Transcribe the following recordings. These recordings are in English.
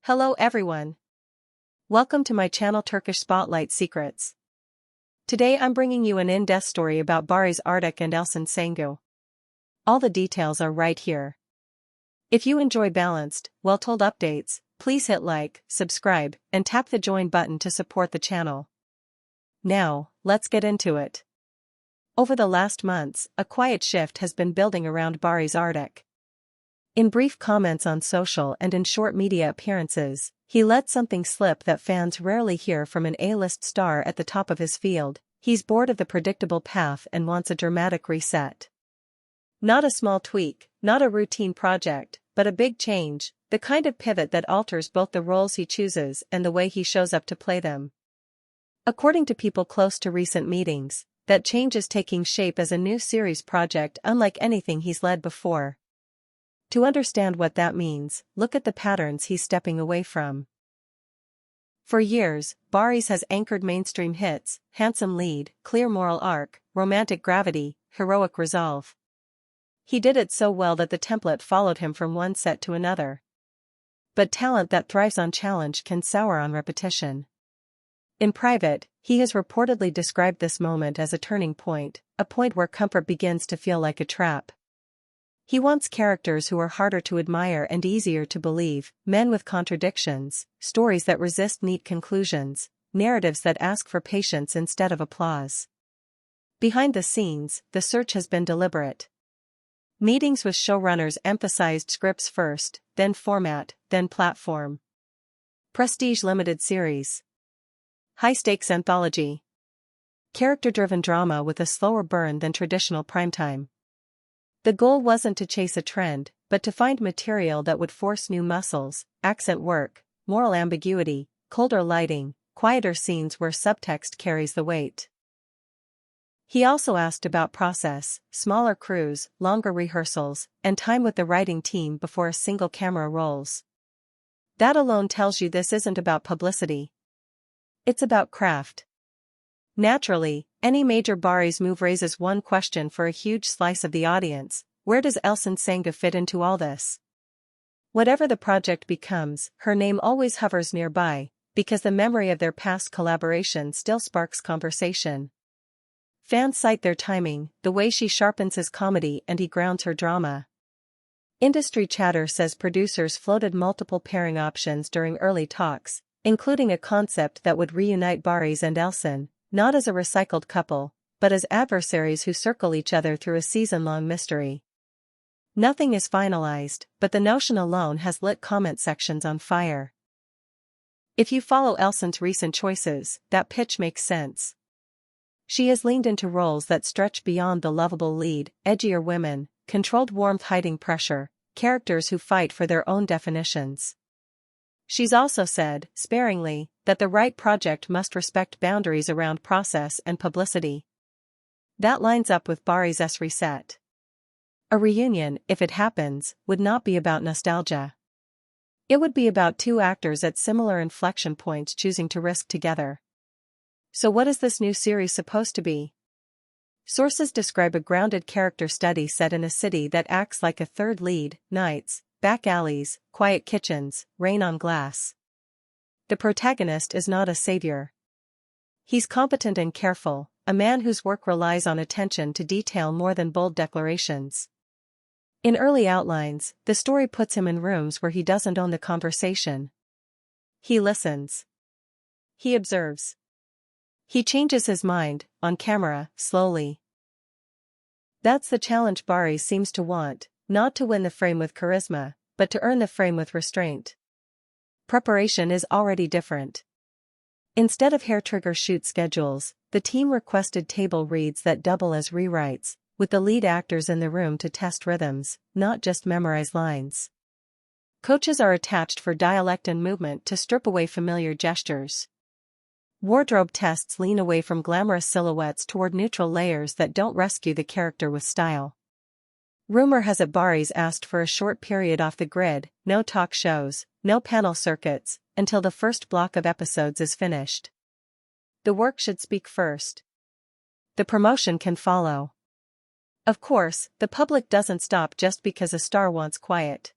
Hello everyone. Welcome to my channel Turkish Spotlight Secrets. Today I'm bringing you an in-depth story about Baris Arctic and Elcin Sangu. All the details are right here. If you enjoy balanced, well-told updates, please hit like, subscribe, and tap the join button to support the channel. Now, let's get into it. Over the last months, a quiet shift has been building around Baris Arctic. In brief comments on social and in short media appearances, he let something slip that fans rarely hear from an A-list star at the top of his field. He's bored of the predictable path and wants a dramatic reset. Not a small tweak, not a routine project, but a big change, the kind of pivot that alters both the roles he chooses and the way he shows up to play them. According to people close to recent meetings, that change is taking shape as a new series project unlike anything he's led before. To understand what that means, look at the patterns he's stepping away from. For years, Baris has anchored mainstream hits: handsome lead, clear moral arc, romantic gravity, heroic resolve. He did it so well that the template followed him from one set to another. But talent that thrives on challenge can sour on repetition. In private, he has reportedly described this moment as a turning point, a point where comfort begins to feel like a trap. He wants characters who are harder to admire and easier to believe, men with contradictions, stories that resist neat conclusions, narratives that ask for patience instead of applause. Behind the scenes, the search has been deliberate. Meetings with showrunners emphasized scripts first, then format, then platform. Prestige limited series. High-stakes anthology. Character-driven drama with a slower burn than traditional primetime. The goal wasn't to chase a trend, but to find material that would force new muscles, accent work, moral ambiguity, colder lighting, quieter scenes where subtext carries the weight. He also asked about process, smaller crews, longer rehearsals, and time with the writing team before a single camera rolls. That alone tells you this isn't about publicity. It's about craft. Naturally, any major Baris move raises one question for a huge slice of the audience: where does Elcin Sangu fit into all this? Whatever the project becomes, her name always hovers nearby, because the memory of their past collaboration still sparks conversation. Fans cite their timing, the way she sharpens his comedy and he grounds her drama. Industry chatter says producers floated multiple pairing options during early talks, including a concept that would reunite Baris and Elcin, not as a recycled couple, but as adversaries who circle each other through a season-long mystery. Nothing is finalized, but the notion alone has lit comment sections on fire. If you follow Elcin's recent choices, that pitch makes sense. She has leaned into roles that stretch beyond the lovable lead: edgier women, controlled warmth hiding pressure, characters who fight for their own definitions. She's also said, sparingly, that the right project must respect boundaries around process and publicity. That lines up with Baris' reset. A reunion, if it happens, would not be about nostalgia. It would be about two actors at similar inflection points choosing to risk together. So what is this new series supposed to be? Sources describe a grounded character study set in a city that acts like a third lead: nights, back alleys, quiet kitchens, rain on glass. The protagonist is not a savior. He's competent and careful, a man whose work relies on attention to detail more than bold declarations. In early outlines, the story puts him in rooms where he doesn't own the conversation. He listens. He observes. He changes his mind, on camera, slowly. That's the challenge Baris seems to want, not to win the frame with charisma, but to earn the frame with restraint. Preparation is already different. Instead of hair-trigger shoot schedules, the team requested table reads that double as rewrites, with the lead actors in the room to test rhythms, not just memorize lines. Coaches are attached for dialect and movement to strip away familiar gestures. Wardrobe tests lean away from glamorous silhouettes toward neutral layers that don't rescue the character with style. Rumor has it Baris asked for a short period off the grid: no talk shows, no panel circuits, until the first block of episodes is finished. The work should speak first. The promotion can follow. Of course, the public doesn't stop just because a star wants quiet.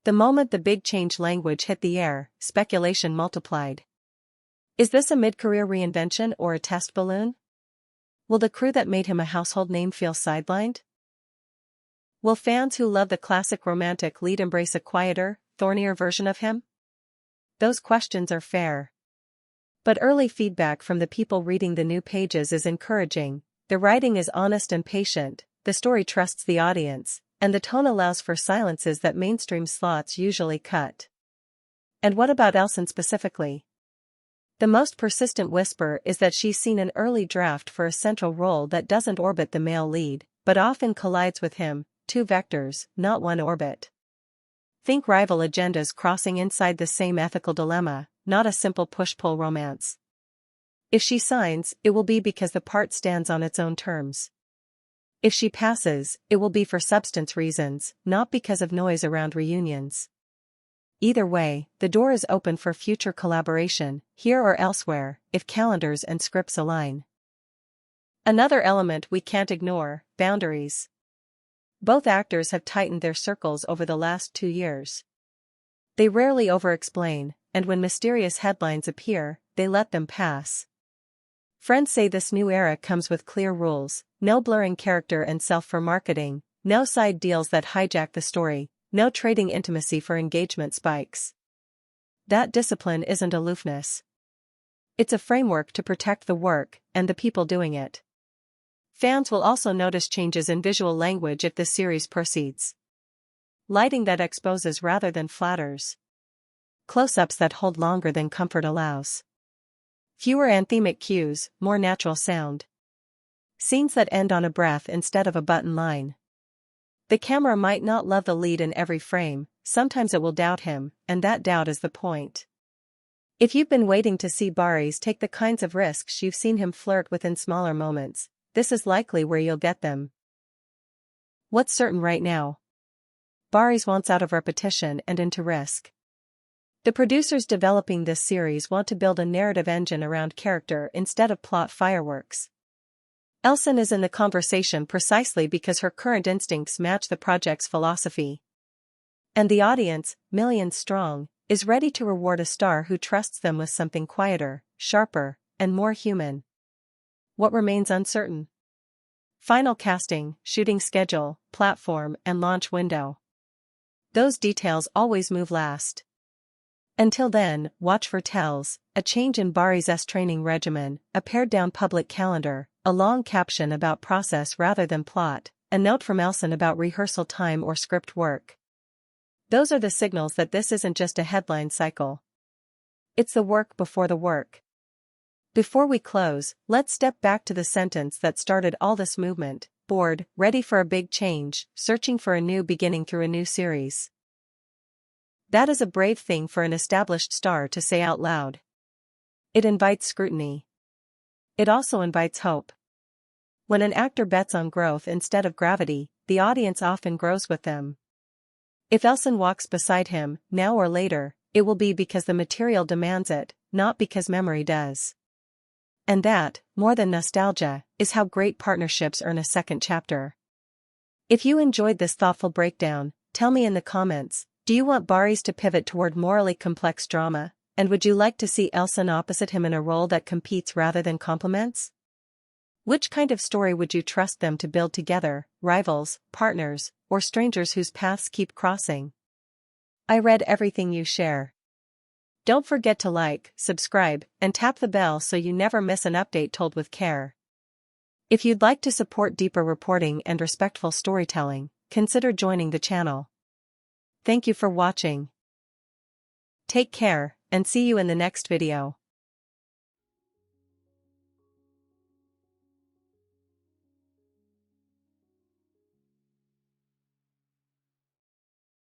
The moment the big change language hit the air, speculation multiplied. Is this a mid-career reinvention or a test balloon? Will the crew that made him a household name feel sidelined? Will fans who love the classic romantic lead embrace a quieter, thornier version of him? Those questions are fair. But early feedback from the people reading the new pages is encouraging. The writing is honest and patient, the story trusts the audience, and the tone allows for silences that mainstream slots usually cut. And what about Elcin specifically? The most persistent whisper is that she's seen an early draft for a central role that doesn't orbit the male lead, but often collides with him, two vectors, not one orbit. Think rival agendas crossing inside the same ethical dilemma, not a simple push-pull romance. If she signs, it will be because the part stands on its own terms. If she passes, it will be for substance reasons, not because of noise around reunions. Either way, the door is open for future collaboration, here or elsewhere, if calendars and scripts align. Another element we can't ignore: boundaries. Both actors have tightened their circles over the last 2 years. They rarely over-explain, and when mysterious headlines appear, they let them pass. Friends say this new era comes with clear rules: no blurring character and self for marketing, no side deals that hijack the story, no trading intimacy for engagement spikes. That discipline isn't aloofness. It's a framework to protect the work and the people doing it. Fans will also notice changes in visual language if the series proceeds. Lighting that exposes rather than flatters. Close-ups that hold longer than comfort allows. Fewer anthemic cues, more natural sound. Scenes that end on a breath instead of a button line. The camera might not love the lead in every frame, sometimes it will doubt him, and that doubt is the point. If you've been waiting to see Baris take the kinds of risks you've seen him flirt with in smaller moments, this is likely where you'll get them. What's certain right now? Baris wants out of repetition and into risk. The producers developing this series want to build a narrative engine around character instead of plot fireworks. Elcin is in the conversation precisely because her current instincts match the project's philosophy. And the audience, millions strong, is ready to reward a star who trusts them with something quieter, sharper, and more human. What remains uncertain? Final casting, shooting schedule, platform, and launch window. Those details always move last. Until then, watch for tells: a change in Baris' training regimen, a pared-down public calendar, a long caption about process rather than plot, a note from Elcin about rehearsal time or script work. Those are the signals that this isn't just a headline cycle. It's the work before the work. Before we close, let's step back to the sentence that started all this movement: bored, ready for a big change, searching for a new beginning through a new series. That is a brave thing for an established star to say out loud. It invites scrutiny. It also invites hope. When an actor bets on growth instead of gravity, the audience often grows with them. If Elcin walks beside him, now or later, it will be because the material demands it, not because memory does. And that, more than nostalgia, is how great partnerships earn a second chapter. If you enjoyed this thoughtful breakdown, tell me in the comments: do you want Baris to pivot toward morally complex drama, and would you like to see Elcin opposite him in a role that competes rather than complements? Which kind of story would you trust them to build together: rivals, partners, or strangers whose paths keep crossing? I read everything you share. Don't forget to like, subscribe, and tap the bell so you never miss an update told with care. If you'd like to support deeper reporting and respectful storytelling, consider joining the channel. Thank you for watching. Take care, and see you in the next video.